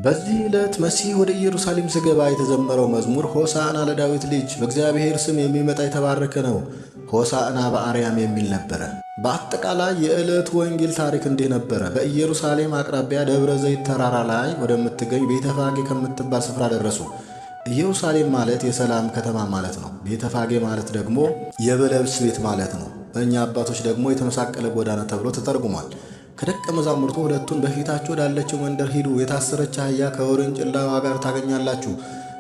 በዚህ ዕለት መሲህ ወደ ኢየሩሳሌም ሲገባ የተዘመረው መዝሙር ሆሳዕና ለዳዊት ልጅ በእግዚአብሔር ስም የሚመጣ የተባረከ ነው፣ ሆሳዕና በአርያም የሚል ነበረ። በአጠቃላይ የዕለቱ ወንጌል ታሪክ እንዲህ ነበረ። በኢየሩሳሌም አቅራቢያ ደብረ ዘይት ተራራ ላይ ወደምትገኝ ቤተፋጌ ከምትባል ስፍራ ደረሱ። ኢየሩሳሌም ማለት የሰላም ከተማ ማለት ነው። ቤተፋጌ ማለት ደግሞ የበለብስ ቤት ማለት ነው። በእኛ አባቶች ደግሞ የተመሳቀለ ጎዳና ተብሎ ተተርጉሟል። ከደቀ መዛሙርቱ ሁለቱን በፊታችሁ ወዳለችው መንደር ሂዱ፣ የታሰረች አህያ ከውርንጭላዋ ጋር ታገኛላችሁ፣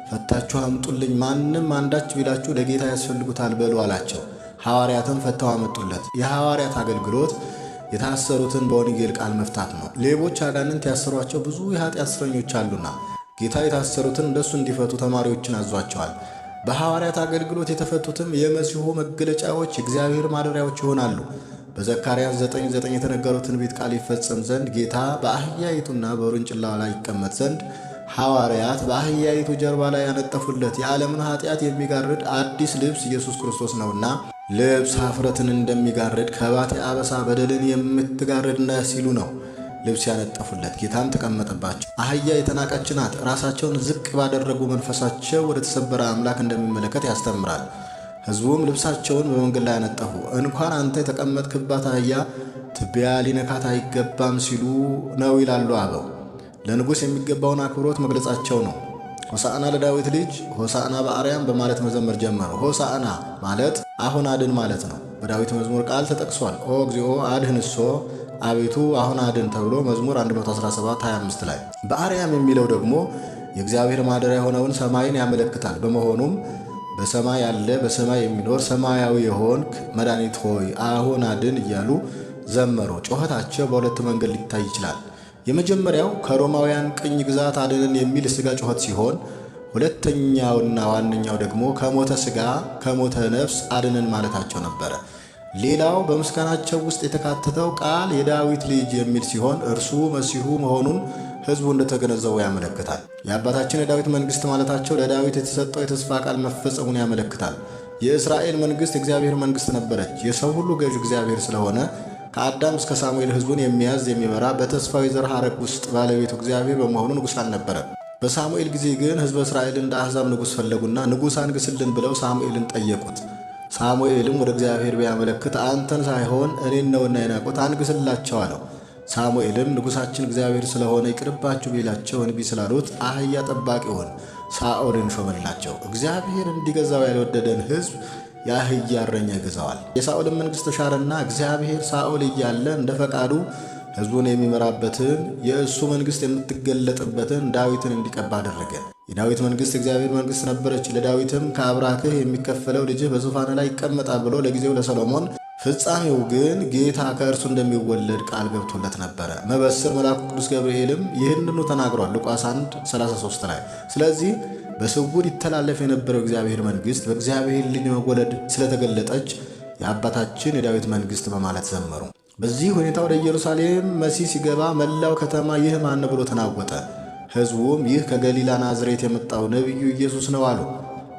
ፈታችሁ አምጡልኝ፣ ማንም አንዳች ቢላችሁ ለጌታ ያስፈልጉታል በሉ አላቸው። ሐዋርያትም ፈተው አመጡለት። የሐዋርያት አገልግሎት የታሰሩትን በወንጌል ቃል መፍታት ነው። ሌቦች፣ አጋንንት ያሰሯቸው ብዙ የኃጢአት እስረኞች አሉና ጌታ የታሰሩትን እንደሱ እንዲፈቱ ተማሪዎችን አዟቸዋል። በሐዋርያት አገልግሎት የተፈቱትም የመሲሁ መገለጫዎች የእግዚአብሔር ማደሪያዎች ይሆናሉ። በዘካርያስ 9:9 የተነገረው ትንቢት ቃል ይፈጸም ዘንድ ጌታ በአህያይቱና በውርንጭላዋ ላይ ይቀመጥ ዘንድ ሐዋርያት በአህያይቱ ጀርባ ላይ ያነጠፉለት የዓለምን ኃጢአት የሚጋርድ አዲስ ልብስ ኢየሱስ ክርስቶስ ነውና ልብስ ኀፍረትን እንደሚጋርድ ከባቴ አበሳ በደልን የምትጋርድ ነህ ሲሉ ነው ልብስ ያነጠፉለት። ጌታም ተቀመጠባቸው። አህያ የተናቀች ናት። ራሳቸውን ዝቅ ባደረጉ መንፈሳቸው ወደ ተሰበረ አምላክ እንደሚመለከት ያስተምራል። ሕዝቡም ልብሳቸውን በመንገድ ላይ ያነጠፉ። እንኳን አንተ የተቀመጥክባት አህያ ትቢያ ሊነካት አይገባም ሲሉ ነው ይላሉ አበው። ለንጉሥ የሚገባውን አክብሮት መግለጻቸው ነው። ሆሳዕና ለዳዊት ልጅ፣ ሆሳዕና በአርያም በማለት መዘመር ጀመሩ። ሆሳዕና ማለት አሁን አድን ማለት ነው። በዳዊት መዝሙር ቃል ተጠቅሷል። ኦ እግዚኦ አድኅንሶ፣ አቤቱ አሁን አድን ተብሎ መዝሙር 117:25 ላይ። በአርያም የሚለው ደግሞ የእግዚአብሔር ማደሪያ የሆነውን ሰማይን ያመለክታል። በመሆኑም በሰማይ ያለ በሰማይ የሚኖር ሰማያዊ የሆንክ መድኃኒት ሆይ አሁን አድን እያሉ ዘመሩ። ጩኸታቸው በሁለት መንገድ ሊታይ ይችላል። የመጀመሪያው ከሮማውያን ቅኝ ግዛት አድንን የሚል የሥጋ ጩኸት ሲሆን፣ ሁለተኛውና ዋነኛው ደግሞ ከሞተ ሥጋ ከሞተ ነፍስ አድንን ማለታቸው ነበረ። ሌላው በምስጋናቸው ውስጥ የተካተተው ቃል የዳዊት ልጅ የሚል ሲሆን እርሱ መሲሁ መሆኑን ሕዝቡ እንደተገነዘቡ ያመለክታል። የአባታችን የዳዊት መንግሥት ማለታቸው ለዳዊት የተሰጠው የተስፋ ቃል መፈጸሙን ያመለክታል። የእስራኤል መንግሥት የእግዚአብሔር መንግሥት ነበረች። የሰው ሁሉ ገዥ እግዚአብሔር ስለሆነ ከአዳም እስከ ሳሙኤል ሕዝቡን የሚያዝ የሚመራ በተስፋዊ ዘር ሐረግ ውስጥ ባለቤቱ እግዚአብሔር በመሆኑ ንጉሥ አልነበረም። በሳሙኤል ጊዜ ግን ሕዝበ እስራኤል እንደ አሕዛብ ንጉሥ ፈለጉና ንጉሥ አንግስልን ብለው ሳሙኤልን ጠየቁት። ሳሙኤልም ወደ እግዚአብሔር ቢያመለክት አንተን ሳይሆን እኔን ነውና የናቁት፣ አንግስላቸው አለው። ሳሙኤልም ንጉሣችን እግዚአብሔር ስለሆነ ይቅርባችሁ ቢላቸው እንቢ ስላሉት አህያ ጠባቂውን ሳኦልን ሾመላቸው። እግዚአብሔር እንዲገዛው ያልወደደን ሕዝብ የአህያ እረኛ ይገዛዋል። የሳኦልን መንግሥት ተሻረና እግዚአብሔር ሳኦል እያለ እንደ ፈቃዱ ሕዝቡን የሚመራበትን የእሱ መንግሥት የምትገለጥበትን ዳዊትን እንዲቀባ አደረገ። የዳዊት መንግሥት እግዚአብሔር መንግሥት ነበረች። ለዳዊትም ከአብራክህ የሚከፈለው ልጅህ በዙፋን ላይ ይቀመጣል ብሎ ለጊዜው ለሰሎሞን፣ ፍጻሜው ግን ጌታ ከእርሱ እንደሚወለድ ቃል ገብቶለት ነበረ። መበስር መልአኩ ቅዱስ ገብርኤልም ይህንኑ ተናግሯል ሉቃስ 1:33 ላይ። ስለዚህ በስውር ይተላለፍ የነበረው እግዚአብሔር መንግሥት በእግዚአብሔር ልጅ መወለድ ስለተገለጠች የአባታችን የዳዊት መንግሥት በማለት ዘመሩ። በዚህ ሁኔታ ወደ ኢየሩሳሌም መሲህ ሲገባ መላው ከተማ ይህ ማን ብሎ ተናወጠ። ሕዝቡም ይህ ከገሊላ ናዝሬት የመጣው ነቢዩ ኢየሱስ ነው አሉ።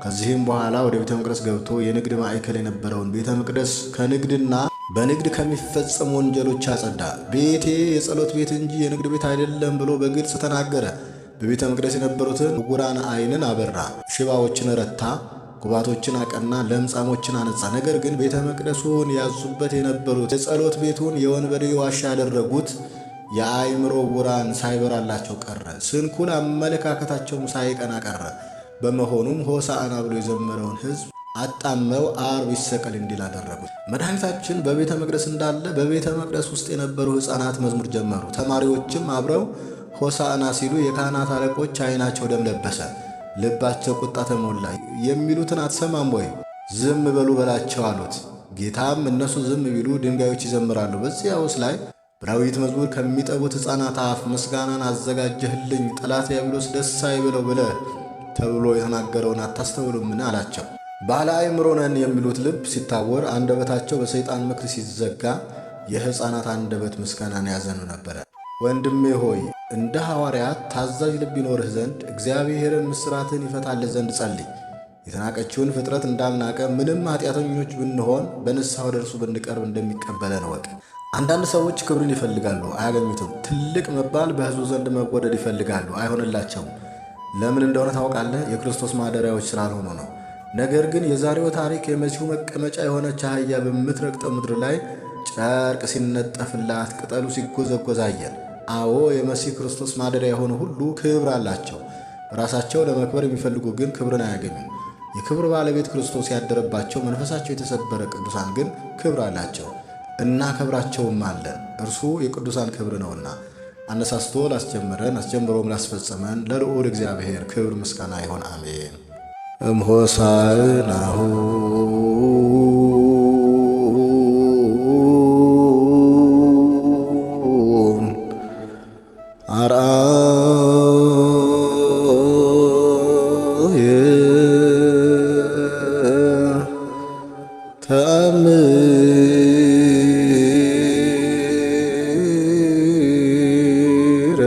ከዚህም በኋላ ወደ ቤተ መቅደስ ገብቶ የንግድ ማዕከል የነበረውን ቤተ መቅደስ ከንግድና በንግድ ከሚፈጸሙ ወንጀሎች አጸዳ። ቤቴ የጸሎት ቤት እንጂ የንግድ ቤት አይደለም ብሎ በግልጽ ተናገረ። በቤተ መቅደስ የነበሩትን ዕውራን ዓይንን አበራ፣ ሽባዎችን ረታ፣ ጉባቶችን አቀና፣ ለምጻሞችን አነጻ። ነገር ግን ቤተ መቅደሱን ያዙበት የነበሩት የጸሎት ቤቱን የወንበዴ ዋሻ ያደረጉት የአእምሮ ዕውራን ሳይበራላቸው ቀረ። ስንኩል አመለካከታቸውም ሳይቀና ቀረ። በመሆኑም ሆሳዕና ብሎ የዘመረውን ሕዝብ አጣመው ዓርብ ይሰቀል እንዲል አደረጉት። መድኃኒታችን በቤተ መቅደስ እንዳለ በቤተ መቅደስ ውስጥ የነበሩ ሕፃናት መዝሙር ጀመሩ። ተማሪዎችም አብረው ሆሳዕና ሲሉ የካህናት አለቆች ዓይናቸው ደም ለበሰ፣ ልባቸው ቁጣ ተሞላ። የሚሉትን አትሰማም ወይ? ዝም በሉ በላቸው አሉት። ጌታም እነሱ ዝም ቢሉ ድንጋዮች ይዘምራሉ። በዚያውስ ላይ በዳዊት መዝሙር ከሚጠቡት ሕፃናት አፍ ምስጋናን አዘጋጀህልኝ፣ ጠላት ዲያብሎስ ደስ አይበለው ብለህ ተብሎ የተናገረውን አታስተውሉምን አላቸው። ባለ አእምሮ ነን የሚሉት ልብ ሲታወር፣ አንደበታቸው በሰይጣን ምክር ሲዘጋ የሕፃናት አንደበት ምስጋናን ያዘኑ ነበረ። ወንድሜ ሆይ እንደ ሐዋርያት ታዛዥ ልብ ይኖርህ ዘንድ እግዚአብሔርን ምስራትን ይፈታልህ ዘንድ ጸልይ። የተናቀችውን ፍጥረት እንዳልናቀ ምንም ኃጢአተኞች ብንሆን በንስሐ ወደ እርሱ ብንቀርብ እንደሚቀበለን እወቅ። አንዳንድ ሰዎች ክብርን ይፈልጋሉ፣ አያገኙትም። ትልቅ መባል፣ በሕዝቡ ዘንድ መወደድ ይፈልጋሉ፣ አይሆንላቸውም። ለምን እንደሆነ ታውቃለህ? የክርስቶስ ማደሪያዎች ስላልሆኑ ነው። ነገር ግን የዛሬው ታሪክ የመሲሁ መቀመጫ የሆነች አህያ በምትረግጠው ምድር ላይ ጨርቅ ሲነጠፍላት፣ ቅጠሉ ሲጎዘጎዝ አየን። አዎ የመሲህ ክርስቶስ ማደሪያ የሆኑ ሁሉ ክብር አላቸው። ራሳቸው ለመክበር የሚፈልጉ ግን ክብርን አያገኙም። የክብር ባለቤት ክርስቶስ ያደረባቸው መንፈሳቸው የተሰበረ ቅዱሳን ግን ክብር አላቸው። እናከብራቸውም አለን፣ እርሱ የቅዱሳን ክብር ነውና። አነሳስቶ ላስጀመረን አስጀምሮም ላስፈጸመን ለልዑል እግዚአብሔር ክብር ምስጋና ይሆን፣ አሜን። እምሆሳዕናሁ አርአየ ተአምረ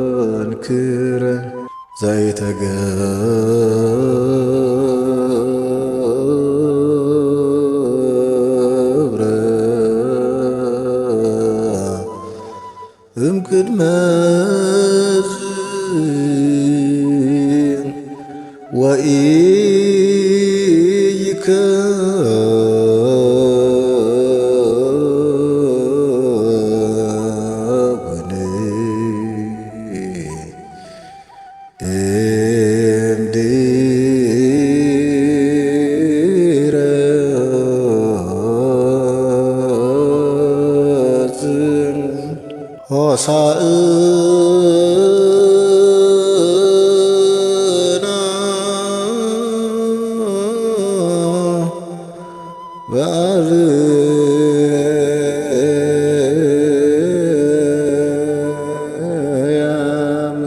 ወመንክረ ዘይተገብረ እምቅድመ ወኢይከውን እምድኅረ ሆሳዕና በአርያም